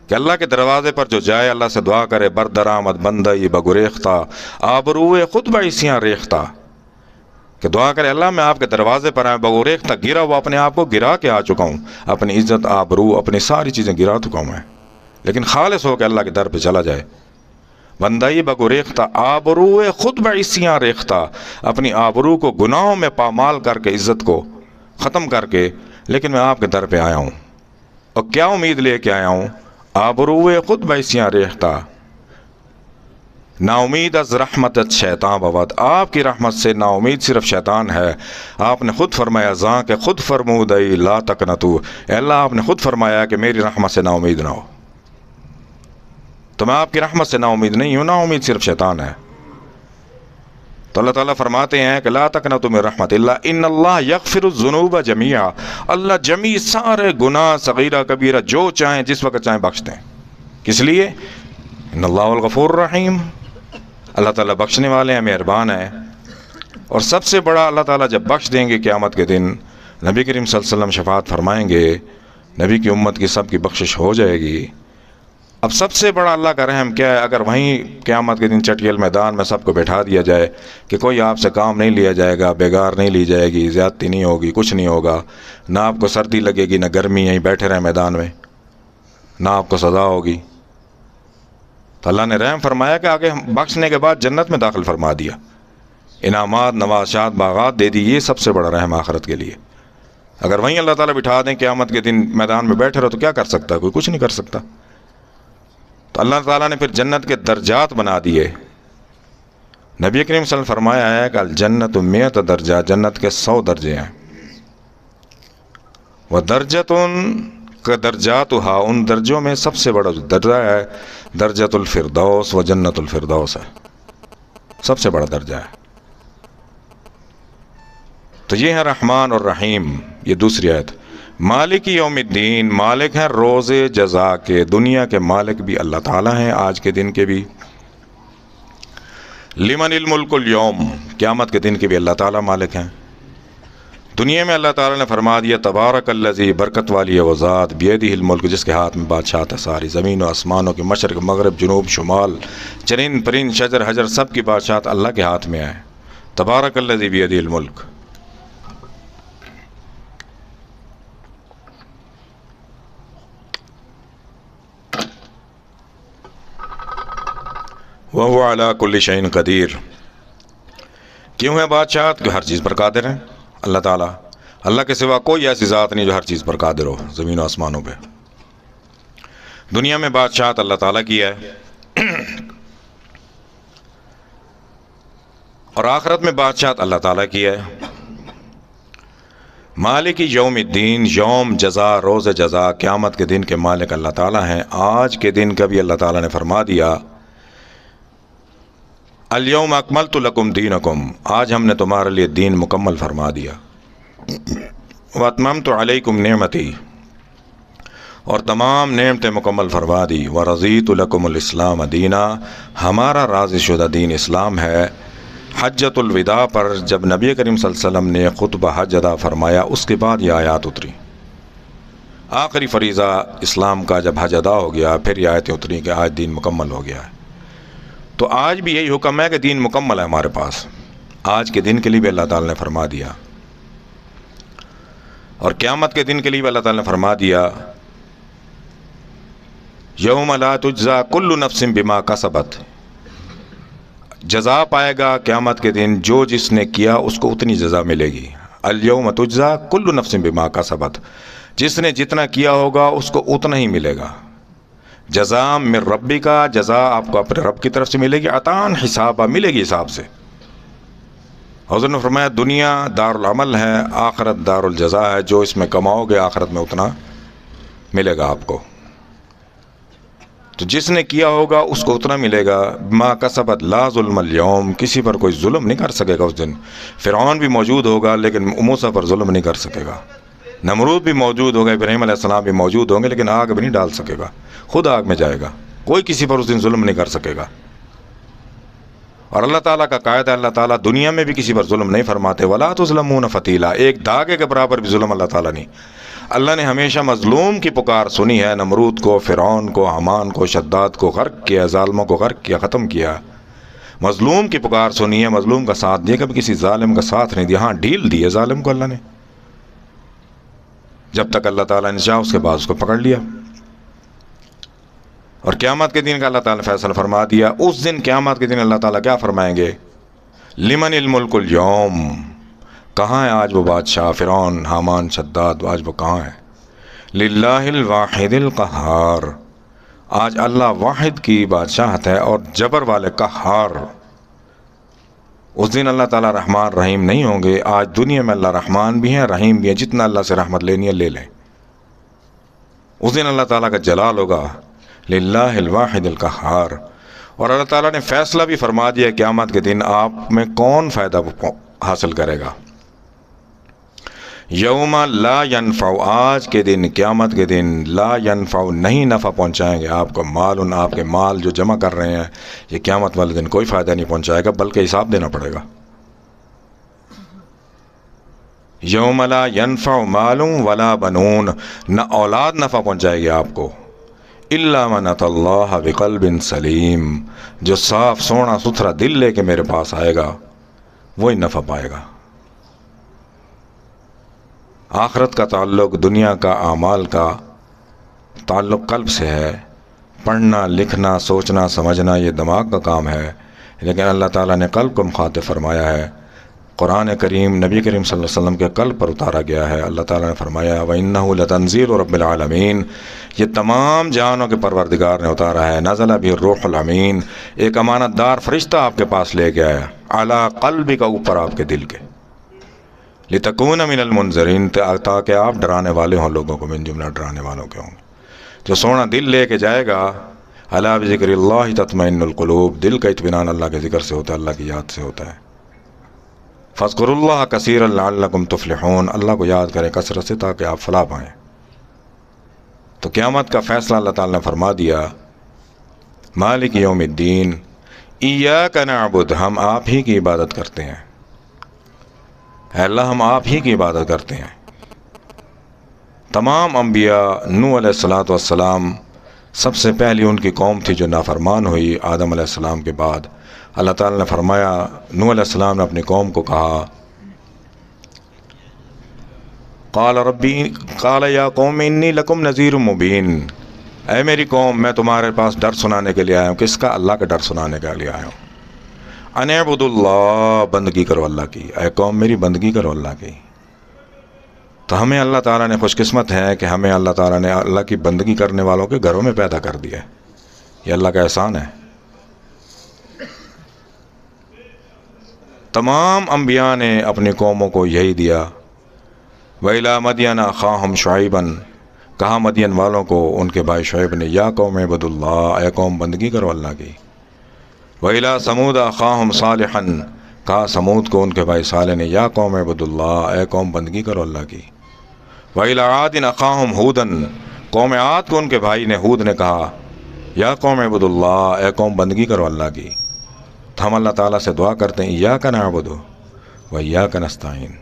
کہ اللہ کے دروازے پر جو جائے، اللہ سے دعا کرے، بردرآمد بندئی بگریختہ آبروئے خود بعیسیاں ریختہ، کہ دعا کرے اللہ میں آپ کے دروازے پر آئے، بگریختہ گرا ہوا اپنے آپ کو گرا کے آ چکا ہوں، اپنی عزت آبرو اپنی ساری چیزیں گرا چکا ہوں میں، لیکن خالص ہو کے اللہ کے در پہ چلا جائے۔ بندئی بگریختہ آبروئے خود بعیسیاں ریختہ، اپنی آبرو کو گناہوں میں پامال کر کے، عزت کو ختم کر کے، لیکن میں آپ کے در پہ آیا ہوں، اور کیا امید لے کے آیا ہوں؟ آبروئے خود بعیسیاں ریختہ، نا امید از رحمت شیطان بود، آپ کی رحمت سے نا امید صرف شیطان ہے۔ آپ نے خود فرمایا زاں کہ خود فرمودئی لا تقنطوا، اے اللہ آپ نے خود فرمایا کہ میری رحمت سے نا امید نہ ہو، تو میں آپ کی رحمت سے نا امید نہیں ہوں، نا امید صرف شیطان ہے۔ تو اللہ تعالیٰ فرماتے ہیں کہ لا تقنطوا من رحمت اللہ ان اللہ یغفر الذنوب جمیعا، اللہ جمیع سارے گناہ صغیرہ کبیرہ جو چاہیں جس وقت چاہیں بخش دیں۔ کس لیے؟ ان اللہ الغفور الرحیم، اللہ تعالیٰ بخشنے والے ہیں، مہربان ہیں۔ اور سب سے بڑا اللہ تعالیٰ جب بخش دیں گے قیامت کے دن، نبی کریم صلی اللہ علیہ وسلم شفاعت فرمائیں گے، نبی کی امت کی سب کی بخشش ہو جائے گی۔ اب سب سے بڑا اللہ کا رحم کیا ہے؟ اگر وہیں قیامت کے دن چٹیل میدان میں سب کو بیٹھا دیا جائے کہ کوئی آپ سے کام نہیں لیا جائے گا، بیگار نہیں لی جائے گی، زیادتی نہیں ہوگی، کچھ نہیں ہوگا، نہ آپ کو سردی لگے گی نہ گرمی، یہیں بیٹھے رہیں میدان میں، نہ آپ کو سزا ہوگی، تو اللہ نے رحم فرمایا کہ آگے بخشنے کے بعد جنت میں داخل فرما دیا، انعامات نواشات باغات دے دی۔ یہ سب سے بڑا رحم آخرت کے لیے۔ اگر وہیں اللہ تعالیٰ بٹھا دیں قیامت کے دن میدان میں بیٹھے رہو تو کیا کر سکتا ہے؟ کوئی کچھ نہیں کر سکتا۔ تو اللہ تعالیٰ نے پھر جنت کے درجات بنا دیے۔ نبی کریم صلی اللہ علیہ وسلم فرمایا ہے کہ الجنت 100 درجہ، جنت کے 100 درجے ہیں، وہ درجتن کا درجاتھا، ان درجوں میں سب سے بڑا درجہ ہے درجۃ الفردوس، و جنت الفردوس ہے، سب سے بڑا درجہ ہے۔ تو یہ ہے رحمان اور رحیم۔ یہ دوسری آیت، مالک یوم الدین، مالک ہیں روز جزا کے، دنیا کے مالک بھی اللہ تعالیٰ ہیں، آج کے دن کے بھی۔ لمن الملک اليوم، قیامت کے دن کے بھی اللہ تعالیٰ مالک ہیں۔ دنیا میں اللہ تعالیٰ نے فرما دیا تبارک الذی، برکت والی ہے وہ ذات، بیدہ الملک، جس کے ہاتھ میں بادشاہت ہے ساری، زمین و آسمانوں کے، مشرق مغرب جنوب شمال، چرند پرند شجر حجر، سب کی بادشاہت اللہ کے ہاتھ میں ہے۔ تبارک الذی بیدہ الملک۔ وَهُوَ عَلَىٰ كُلِّ شَيْءٍ قدیر، کیوں ہے بادشاہت؟ کہ ہر چیز پر قادر ہیں اللہ تعالیٰ۔ اللہ کے سوا کوئی ایسی ذات نہیں جو ہر چیز پر قادر ہو زمین و آسمانوں پہ۔ دنیا میں بادشاہت اللہ تعالیٰ کی ہے اور آخرت میں بادشاہت اللہ تعالیٰ کی ہے۔ مالک یوم الدین، یوم جزا، روز جزا، قیامت کے دن کے مالک اللہ تعالیٰ ہیں۔ آج کے دن کا بھی اللہ تعالیٰ نے فرما دیا الیوم اکملت لکم دینکم، آج ہم نے تمہارے لیے دین مکمل فرما دیا۔ واتممت علیکم نعمتی، اور تمام نعمتیں مکمل فرما دی۔ ورضیت لکم الاسلام دینا، ہمارا راضی شدہ دین اسلام ہے۔ حجۃ الوداع پر جب نبی کریم صلی اللہ علیہ وسلم نے خطبہ حج ادا فرمایا، اس کے بعد یہ آیات اتری۔ آخری فریضہ اسلام کا جب حج ادا ہو گیا، پھر یہ آیتیں اتری کہ آج دین مکمل ہو گیا ہے۔ تو آج بھی یہی حکم ہے کہ دین مکمل ہے ہمارے پاس۔ آج کے دن کے لیے بھی اللہ تعالیٰ نے فرما دیا، اور قیامت کے دن کے لیے بھی اللہ تعالیٰ نے فرما دیا یوم لا تجزا کل نفس بما کسبت، جزا پائے گا قیامت کے دن جو جس نے کیا اس کو اتنی جزا ملے گی۔ الیوم تجزا کل نفس بما کسبت، جس نے جتنا کیا ہوگا اس کو اتنا ہی ملے گا۔ جزا من ربی کا، جزا آپ کو اپنے رب کی طرف سے ملے گی، عطان حسابہ، ملے گی حساب سے۔ حضور نے فرمایا دنیا دار العمل ہے، آخرت دار الجزا ہے، جو اس میں کماؤ گے آخرت میں اتنا ملے گا آپ کو۔ تو جس نے کیا ہوگا اس کو اتنا ملے گا۔ ما کسبت لا ظلم اليوم، کسی پر کوئی ظلم نہیں کر سکے گا اس دن۔ فرعون بھی موجود ہوگا لیکن موسیٰ پر ظلم نہیں کر سکے گا۔ نمرود بھی موجود ہوگا، ابراہیم علیہ السلام بھی موجود ہوں گے، لیکن آگ بھی نہیں ڈال سکے گا، خود آگ میں جائے گا۔ کوئی کسی پر اس دن ظلم نہیں کر سکے گا۔ اور اللہ تعالیٰ کا قاعدہ، اللہ تعالیٰ دنیا میں بھی کسی پر ظلم نہیں فرماتے۔ ولا تظلمون فتیلا، ایک دھاگے کے برابر بھی ظلم اللہ تعالیٰ نہیں۔ اللہ نے ہمیشہ مظلوم کی پکار سنی ہے، نمرود کو، فرعون کو، حمان کو، شداد کو غرق کیا، ظالموں کو غرق کیا، ختم کیا۔ مظلوم کی پکار سنی ہے، مظلوم کا ساتھ دیا، کبھی کسی ظالم کا ساتھ نہیں دیا۔ ہاں ڈھیل دی ہے ظالم کو اللہ نے، جب تک اللہ تعالیٰ نے چاہا اس کے بعد اس کو پکڑ لیا۔ اور قیامت کے دن کا اللہ تعالیٰ نے فیصلہ فرما دیا۔ اس دن قیامت کے دن اللہ تعالیٰ کیا فرمائیں گے؟ لمن الملک اليوم، کہاں ہے آج وہ بادشاہ؟ فرعون، حامان، شداد، آج وہ کہاں ہے؟ للہ الواحد القہار، آج اللہ واحد کی بادشاہت ہے اور جبر والے قہار۔ اس دن اللہ تعالیٰ رحمان رحیم نہیں ہوں گے۔ آج دنیا میں اللہ رحمان بھی ہیں، رحیم بھی ہیں، جتنا اللہ سے رحمت لینی ہے لے لیں۔ اس دن اللہ تعالیٰ کا جلال ہوگا، للہ الواحد القہار۔ اور اللہ تعالیٰ نے فیصلہ بھی فرما دیا قیامت کے دن آپ میں کون فائدہ حاصل کرے گا۔ یوم لا ینفع، آج کے دن، قیامت کے دن، لا ینفع، نہیں نفع پہنچائیں گے آپ کو، مال آپ کے مال جو جمع کر رہے ہیں یہ قیامت والے دن کوئی فائدہ نہیں پہنچائے گا، بلکہ حساب دینا پڑے گا۔ یوم لا ینفع مال ولا بنون، نہ اولاد نفع پہنچائے گی آپ کو، الا من اتی اللہ بقلب سلیم، جو صاف سونا ستھرا دل لے کے میرے پاس آئے گا وہی نفع پائے گا۔ آخرت کا تعلق، دنیا کا اعمال کا تعلق قلب سے ہے۔ پڑھنا، لکھنا، سوچنا، سمجھنا یہ دماغ کا کام ہے، لیکن اللہ تعالیٰ نے قلب کو مخاطب فرمایا ہے۔ قرآن کریم نبی کریم صلی اللہ علیہ وسلم کے قلب پر اتارا گیا ہے۔ اللہ تعالیٰ نے فرمایا وَإِنَّهُ لَتَنزِيلُ رَبِّ الْعَالَمِينَ، یہ تمام جہانوں کے پروردگار نے اتارا ہے۔ نزل بِهِ الروح الامین، ایک امانت دار فرشتہ آپ کے پاس لے کے آیا، عَلَىٰ قَلْبِكَ، اوپر آپ کے دل کے، لِتَكُونَ مِنَ الْمُنذِرِينَ، تاکہ آپ ڈرانے والے ہوں، لوگوں کو من جملہ ڈرانے والوں کے ہوں۔ جو سونا دل لے کے جائے گا، الا بذکر اللہ تطمئن القلوب، دل کا اطمینان اللہ کے ذکر سے ہوتا ہے، اللہ کی یاد سے ہوتا ہے۔ فاذکروا اللہ کثیرا لعلکم تفلحون، اللہ کو یاد کریں کثرت سے تاکہ آپ فلاح پائیں۔ تو قیامت کا فیصلہ اللہ تعالیٰ نے فرما دیا، مالک یوم الدین، ایاک نعبد، ہم آپ ہی کی عبادت کرتے ہیں، اے اللہ ہم آپ ہی کی عبادت کرتے ہیں۔ تمام انبیاء، نوح علیہ السلام سب سے پہلی ان کی قوم تھی جو نافرمان ہوئی آدم علیہ السلام کے بعد۔ اللہ تعالیٰ نے فرمایا، نوح علیہ السلام نے اپنی قوم کو کہا، قال یا قوم انی لکم نذیر مبین، اے میری قوم میں تمہارے پاس ڈر سنانے کے لیے آیا ہوں۔ کس کا؟ اللہ کا ڈر سنانے کے لیے آیا ہوں۔ ان اعبدوا اللہ، بندگی کرو اللہ کی، اے قوم میری بندگی کرو اللہ کی۔ تو ہمیں اللہ تعالیٰ نے خوش قسمت ہے کہ ہمیں اللہ تعالیٰ نے اللہ کی بندگی کرنے والوں کے گھروں میں پیدا کر دیا ہے. یہ اللہ کا احسان ہے. تمام انبیاء نے اپنی قوموں کو یہی دیا. وَإِلَىٰ مَدْيَنَ أَخَاهُمْ شُعَيْبًا، کہا مدین والوں کو ان کے بھائی شعیب نے، یا قوم اعبدوا اللہ، اے قوم بندگی کرو اللہ کی. وَإِلَىٰ ثَمُودَ أَخَاهُمْ صَالِحًا، کہا سمود کو ان کے بھائی صالح نے، یا قوم اعبدوا اللہ، اے قوم بندگی کرو اللہ کی. وَإِلَىٰ عَادٍ أَخَاهُمْ هُودًا، قوم عاد کو ان کے بھائی نے ہود نے کہا، یا قوم اعبدوا اللہ، اے قوم بندگی کرو اللہ کی. تو ہم اللہ تعالیٰ سے دعا کرتے ہیں ایاک نعبد وایاک نستعین.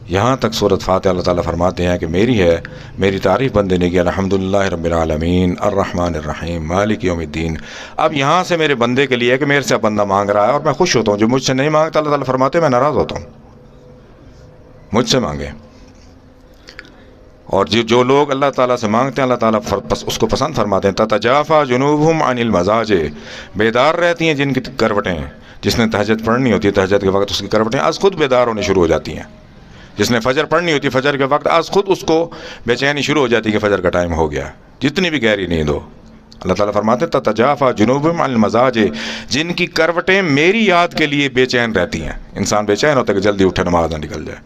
یہاں تک سورۃ فاتحہ اللہ تعالیٰ فرماتے ہیں کہ میری تعریف بندے نے کی، الحمدللہ رب العالمین الرحمن الرحیم مالک یوم الدین. اب یہاں سے میرے بندے کے لیے ہے کہ میرے سے بندہ مانگ رہا ہے اور میں خوش ہوتا ہوں. جو مجھ سے نہیں مانگتا اللہ تعالیٰ فرماتے ہیں میں ناراض ہوتا ہوں. مجھ سے مانگے. اور جو لوگ اللہ تعالیٰ سے مانگتے ہیں اللہ تعالیٰ اس کو پسند فرماتے ہیں. تتجافا جنوبہم عن المضاجع، بیدار رہتی ہیں جن کی کروٹیں. جس نے تہجد پڑھنی ہوتی ہے تہجد کے وقت اس کی کروٹیں از خود بیدار ہونے شروع ہو جاتی ہیں. جس نے فجر پڑھنی ہوتی ہے فجر کے وقت از خود اس کو بے چینی شروع ہو جاتی ہے کہ فجر کا ٹائم ہو گیا، جتنی بھی گہری نیند ہو. اللہ تعالیٰ فرماتے ہیں تتجافا جنوبہم عن المضاجع، جن کی کروٹیں میری یاد کے لیے بے چین رہتی ہیں. انسان بے چین ہوتا ہے کہ جلدی اٹھے نماز نہ نکل جائے.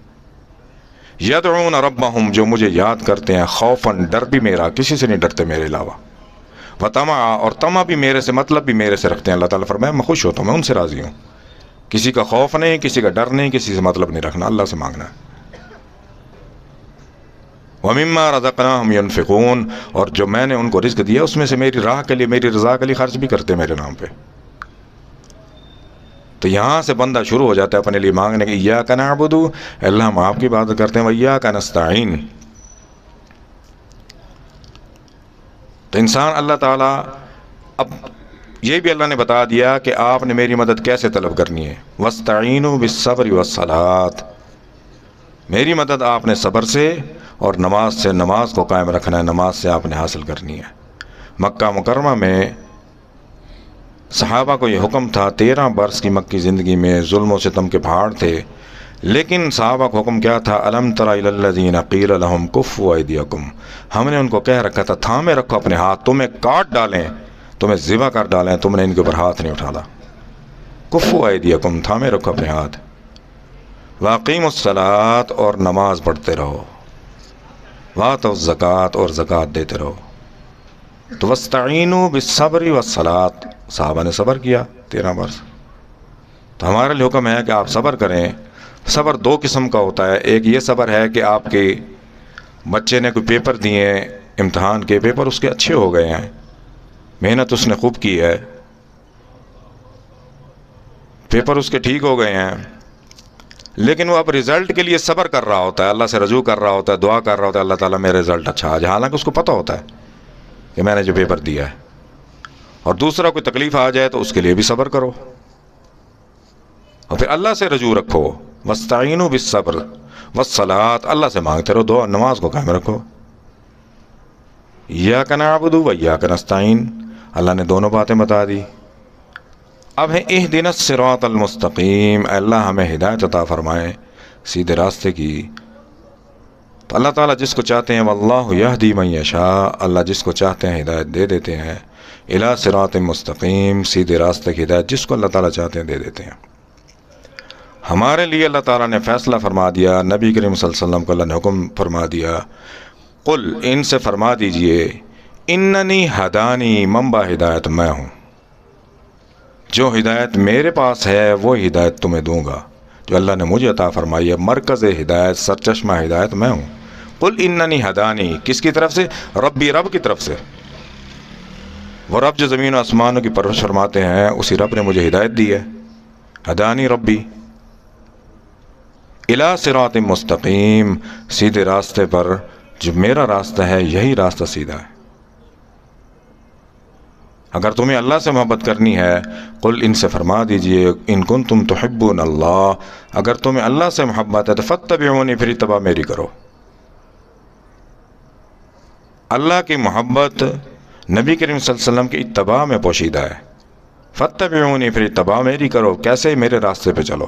یدعون ربہم، جو مجھے یاد کرتے ہیں، خوفاً، ڈر بھی میرا، کسی سے نہیں ڈرتے میرے علاوہ، وطمعا، اور طمع بھی میرے سے، مطلب بھی میرے سے رکھتے ہیں. اللہ تعالیٰ فرمایا میں خوش ہوتا ہوں، میں ان سے راضی ہوں. کسی کا خوف نہیں، کسی کا ڈر نہیں، کسی سے مطلب نہیں رکھنا، اللہ سے مانگنا ہے. وَمِمَّا رَزَقْنَاهُمْ يُنْفِقُونَ، اور جو میں نے ان کو رزق دیا اس میں سے میری راہ کے لیے، میری رضا کے لیے خرچ بھی کرتے میرے نام پہ. تو یہاں سے بندہ شروع ہو جاتا ہے اپنے لیے مانگنے کہ ایاک نعبد، اللہ ہم آپ کی عبادت کرتے ہیں، وایاک نستعین. تو انسان اللہ تعالیٰ، اب یہ بھی اللہ نے بتا دیا کہ آپ نے میری مدد کیسے طلب کرنی ہے. وَاسْتَعِینُوا بِالصَّبْرِ وَالصَّلَاةِ، میری مدد آپ نے صبر سے اور نماز سے، نماز کو قائم رکھنا ہے، نماز سے آپ نے حاصل کرنی ہے. مکہ مکرمہ میں صحابہ کو یہ حکم تھا، 13 برس کی مکی زندگی میں ظلم و ستم کے پہاڑ تھے، لیکن صحابہ کو حکم کیا تھا، الم تر الی الذین قیل لهم کفوا ایدیکم، ہم نے ان کو کہہ رکھا تھا تھامے رکھو اپنے ہاتھ، تمہیں کاٹ ڈالیں، تمہیں ذبح کر ڈالیں، تم نے ان کے اوپر ہاتھ نہیں اٹھالا. کفوا ایدیکم، تھامے رکھو اپنے ہاتھ. واقیموا الصلاۃ، اور نماز پڑھتے رہو. وآتوا الزکوٰۃ، اور زکوٰۃ دیتے رہو. تو واستعینوا بالصبر والصلاۃ، صحابہ نے صبر کیا 13 برس. تو ہمارے لیے حکم ہے کہ آپ صبر کریں. صبر 2 قسم کا ہوتا ہے. ایک یہ صبر ہے کہ آپ کے بچے نے کوئی پیپر دیے، امتحان کے پیپر اس کے اچھے ہو گئے ہیں، محنت اس نے خوب کی ہے، پیپر اس کے ٹھیک ہو گئے ہیں، لیکن وہ اب رزلٹ کے لیے صبر کر رہا ہوتا ہے، اللہ سے رجوع کر رہا ہوتا ہے، دعا کر رہا ہوتا ہے، اللہ تعالیٰ میرا رزلٹ اچھا آ جائے، حالانکہ اس کو پتہ ہوتا ہے کہ میں نے جو پیپر دیا ہے. اور دوسرا کوئی تکلیف آ جائے تو اس کے لیے بھی صبر کرو اور پھر اللہ سے رجوع رکھو. واستعینوا بالصبر والصلاۃ، اللہ سے مانگتے رہو، دعا نماز کو قائم رکھو. ایاک نعبد وایاک نستعین، اللہ نے دونوں باتیں بتا دی. اب ہے اہدنا الصراط المستقیم، اللہ ہمیں ہدایت عطا فرمائے سیدھے راستے کی. تو اللہ تعالیٰ جس کو چاہتے ہیں، واللہ یہدی من یشاء، اللہ جس کو چاہتے ہیں ہدایت دے دیتے ہیں. الی صراط مستقیم، سیدھے راستے کی ہدایت جس کو اللہ تعالیٰ چاہتے ہیں دے دیتے ہیں. ہمارے لیے اللہ تعالیٰ نے فیصلہ فرما دیا، نبی کریم صلی اللہ علیہ وسلم کو اللہ نے حکم فرما دیا، قل، ان سے فرما دیجئے، اننی ہدانی، منبع ہدایت میں ہوں، جو ہدایت میرے پاس ہے وہ ہدایت تمہیں دوں گا جو اللہ نے مجھے عطا فرمائی ہے. مرکز ہدایت، سرچشمہ ہدایت میں ہوں. قل اننی ہدانی، کس کی طرف سے؟ ربی، رب کی طرف سے. وہ رب جو زمین و آسمانوں کی پرورش فرماتے ہیں، اسی رب نے مجھے ہدایت دی ہے. ہدانی ربی الی صراط مستقیم، سیدھے راستے پر. جو میرا راستہ ہے یہی راستہ سیدھا ہے. اگر تمہیں اللہ سے محبت کرنی ہے، قل، ان سے فرما دیجئے، ان کنتم تحبون اللہ، اگر تمہیں اللہ سے محبت ہے تو فاتبعونی، پھر اتباع میری کرو. اللہ کی محبت نبی کریم صلی اللہ علیہ وسلم کی اتباع میں پوشیدہ ہے. فاتبعونی، پھر اتباع میری کرو. کیسے؟ میرے راستے پہ چلو.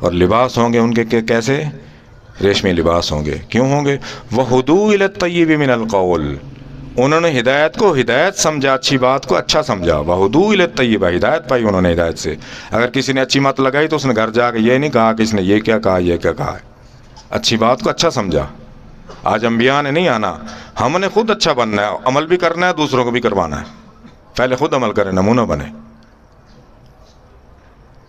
اور لباس ہوں گے ان کے کیسے؟ ریشمی لباس ہوں گے. کیوں ہوں گے؟ وَهُدُوا إِلَى الطَّيِّبِ مِنَ الْقَوْلِ، انہوں نے ہدایت کو ہدایت سمجھا، اچھی بات کو اچھا سمجھا. وَهُدُوا إِلَى الطَّيِّبِ، ہدایت پائی انہوں نے ہدایت سے. اگر کسی نے اچھی مت لگائی تو اس نے گھر جا کے یہ نہیں کہا کہ اس نے یہ کیا کہا یہ کیا کہا ہے، اچھی بات کو اچھا سمجھا. آج انبیاء نے نہیں آنا، ہم نے خود اچھا بننا ہے، عمل بھی کرنا ہے، دوسروں کو بھی کروانا ہے. پہلے خود عمل کریں، نمونہ بنے.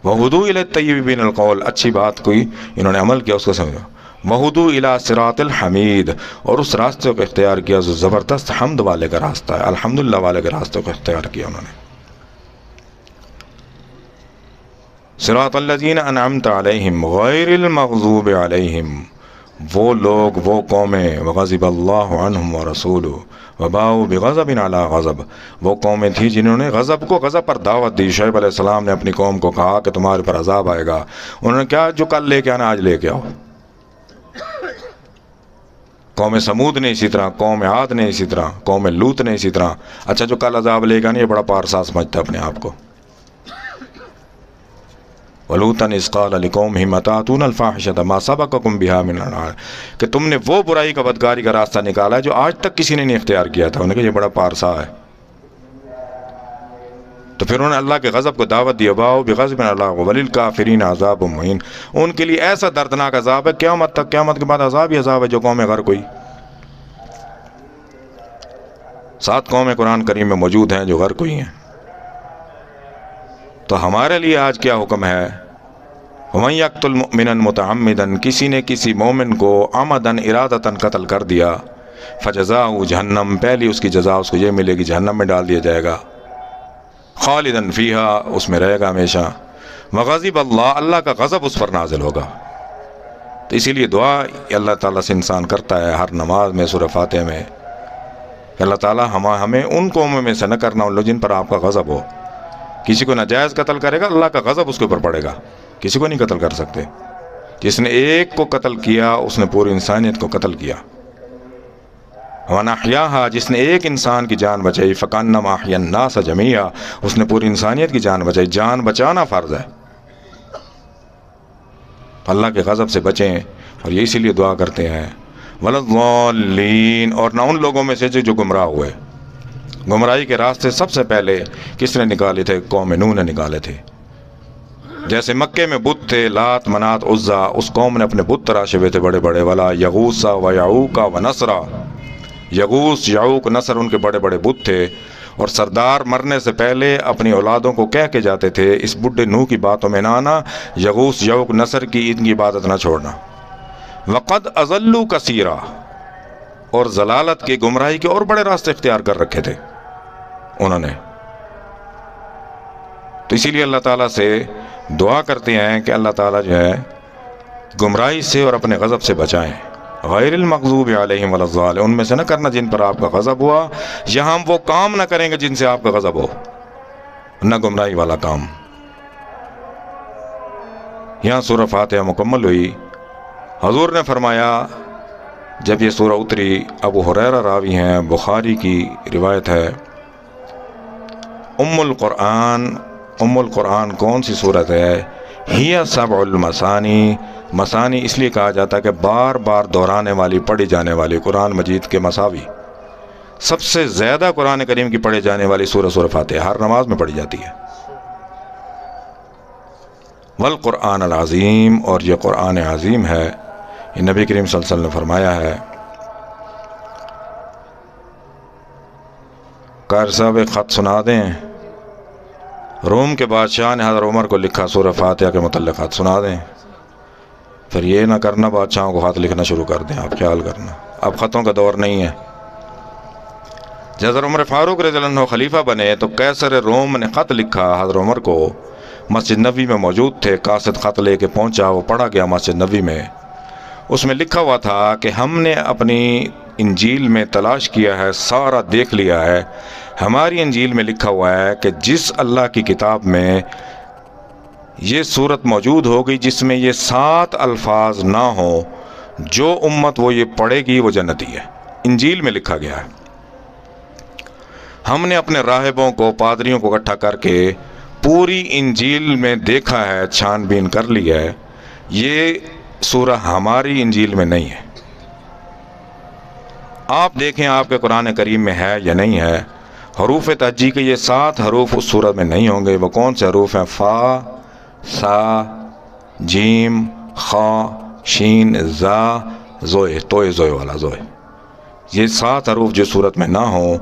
وَهُدُوا إِلَى الطَّيِّبِ مِنَ الْقَوْلِ، اچھی بات کوئی انہوں نے عمل کیا اس کو سمجھا. وَهُدُوا إِلَى صِرَاطِ الْحَمِيدِ، اور اس راستے کو اختیار کیا جو زبردست حمد والے کا راستہ ہے، الحمدللہ والے کے راستے کو اختیار کیا انہوں نے. صراط الذین انعمت علیہم غیر المغضوب علیہم، وہ لوگ، وہ قومیں، وغضب اللہ عنہم ورسولہ وباؤوا بغضب علی غضب، وہ قومیں تھیں جنہوں نے غضب کو غضب پر دعوت دی. شعیب علیہ السلام نے اپنی قوم کو کہا کہ تمہارے پر عذاب آئے گا. انہوں نے کہا جو کل لے کے آنا آج لے کے آؤ. قوم سمود نے اسی طرح، قوم عاد نے اسی طرح، قوم لوط نے اسی طرح. اچھا جو کل عذاب لے گا نہیں، یہ بڑا پارسا سمجھتا اپنے آپ کو. وَلُوطًا إِذْ قَالَ لِقَوْمِهِ أَتَأْتُونَ الْفَاحِشَةَ مَا سَبَقَكُم بِهَا مِنْ أَحَدٍ، کہ تم نے وہ برائی کا بدکاری کا راستہ نکالا ہے جو آج تک کسی نے نہیں اختیار کیا تھا. انہوں نے کہا یہ بڑا پارسا ہے. تو پھر انہوں نے اللہ کے غضب کو دعوت دی. وَبَاءُوا بِغَضَبٍ عَلَىٰ وَلِلْكَافِرِينَ عَذَابٌ مُّهِينٌ، ان کے لیے ایسا دردناک عذاب ہے قیامت تک، قیامت کے بعد عذاب ہی عذاب ہے جو قوم غرق ہوئی. 7 قومیں قرآن کریم میں موجود ہیں جو غرق ہوئی ہیں. تو ہمارے لیے آج کیا حکم ہے؟ وَمَن يَقْتُلْ مُؤْمِنًا مُتَعَمِّدًا، کسی نے کسی مومن کو عمدًا ارادتاً قتل کر دیا، فَجَزَاؤُهُ جہنم، پہلی اس کی جزا اس کو یہ ملے گی، جہنم میں ڈال دیا جائے گا. خالداً فیہا، اس میں رہے گا ہمیشہ. وغضب اللہ، اللہ کا غضب اس پر نازل ہوگا. تو اسی لیے دعا اللہ تعالیٰ سے انسان کرتا ہے ہر نماز میں، سورہ فاتحہ میں، کہ اللہ تعالیٰ ہمیں ان قوموں میں سے نہ کرنا ان لوگ جن پر آپ کا غضب ہو. کسی کو ناجائز قتل کرے گا اللہ کا غضب اس کے اوپر پڑے گا، کسی کو نہیں قتل کر سکتے. جس نے ایک کو قتل کیا اس نے پوری انسانیت کو قتل کیا. وَمَنْ أَحْيَاهَا، جس نے ایک انسان کی جان بچائی، فَكَأَنَّمَا أَحْيَا النَّاسَ جَمِيعًا، اس نے پوری انسانیت کی جان بچائی. جان بچانا فرض ہے. اللہ کے غضب سے بچیں، اور یہ اسی لیے دعا کرتے ہیں. وَلَا الضَّالِّينَ، اور نہ ان لوگوں میں سے جو گمراہ ہوئے. گمراہی کے راستے سب سے پہلے کس نے نکالے تھے؟ قوم نوح نے نکالے تھے. جیسے مکے میں بت تھے، لات منات عزا، اس قوم نے اپنے بت تراشے ہوئے تھے بڑے بڑے. ولا یغوث و یعوق و نصر، یغوث یعوق نصر ان کے بڑے بڑے بت تھے. اور سردار مرنے سے پہلے اپنی اولادوں کو کہہ کے جاتے تھے اس بڈھے نوح کی باتوں میں نہ آنا، یغوث یعوق نصر کی ان کی عبادت نہ چھوڑنا. وقد اضلوا کثیرا، اور ضلالت کے، گمراہی کے اور بڑے راستے اختیار کر رکھے تھے انہوں نے. تو اسی لیے اللہ تعالیٰ سے دعا کرتے ہیں کہ اللہ تعالیٰ جو ہے گمراہی سے اور اپنے غضب سے بچائیں. غیر المغضوب علیہم ولا الضالین، ان میں سے نہ کرنا جن پر آپ کا غضب ہوا، یا ہم وہ کام نہ کریں گے جن سے آپ کا غضب ہو، نہ گمراہی والا کام. یہاں سورہ فاتحہ مکمل ہوئی. حضور نے فرمایا جب یہ سورہ اتری، ابو ہریرہ راوی ہیں، بخاری کی روایت ہے، ام القرآن کون سی صورت ہے؟ ہی سبع المثانی، مثانی اس لیے کہا جاتا ہے کہ بار بار دہرانے والی، پڑھی جانے والی. قرآن مجید کے مساوی سب سے زیادہ قرآن کریم کی پڑھی جانے والی سورہ فاتحہ، ہر نماز میں پڑھی جاتی ہے. والقرآن العظیم، اور یہ قرآن عظیم ہے. یہ نبی کریم صلی اللہ علیہ وسلم نے فرمایا ہے. قاری صاحب ایک خط سنا دیں. روم کے بادشاہ نے حضرت عمر کو لکھا سورہ فاتحہ کے متعلق خط سنا دیں. پھر یہ نہ کرنا بادشاہوں کو خط لکھنا شروع کر دیں، آپ خیال کرنا اب خطوں کا دور نہیں ہے. جب حضرت عمر فاروق رضی اللہ عنہ خلیفہ بنے تو قیصر روم نے خط لکھا حضرت عمر کو، مسجد نبوی میں موجود تھے. قاصد خط لے کے پہنچا، وہ پڑھا گیا مسجد نبوی میں. اس میں لکھا ہوا تھا کہ ہم نے اپنی انجیل میں تلاش کیا ہے، سارا دیکھ لیا ہے. ہماری انجیل میں لکھا ہوا ہے کہ جس اللہ کی کتاب میں یہ صورت موجود ہوگی جس میں یہ 7 الفاظ نہ ہوں، جو امت وہ یہ پڑھے گی وہ جنتی ہے. انجیل میں لکھا گیا ہے. ہم نے اپنے راہبوں کو، پادریوں کو اکٹھا کر کے پوری انجیل میں دیکھا ہے، چھان بین کر لی ہے. یہ سورہ ہماری انجیل میں نہیں ہے۔ آپ دیکھیں آپ کے قرآن کریم میں ہے یا نہیں ہے۔ حروف تہجی کے یہ 7 حروف اس سورت میں نہیں ہوں گے۔ وہ کون سے حروف ہیں؟ فا، سا، جیم، خا، شین، زا، زوئے، توئے زوئے والا زوئے۔ یہ 7 حروف جو سورت میں نہ ہوں،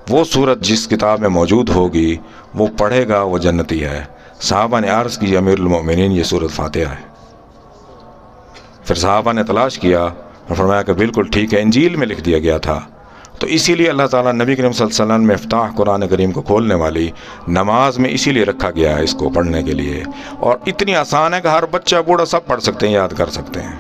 وہ سورت جس کتاب میں موجود ہوگی وہ پڑھے گا وہ جنتی ہے۔ صحابہ نے عرض کی امیر المومنین یہ سورت فاتحہ ہے۔ پھر صحابہ نے تلاش کیا اور فرمایا کہ بالکل ٹھیک ہے، انجیل میں لکھ دیا گیا تھا۔ تو اسی لیے اللہ تعالیٰ نبی کریم صلی اللہ علیہ وسلم میں افتتاح قرآن کریم کو کھولنے والی نماز میں اسی لیے رکھا گیا ہے اس کو پڑھنے کے لیے، اور اتنی آسان ہے کہ ہر بچہ بوڑھا سب پڑھ سکتے ہیں، یاد کر سکتے ہیں۔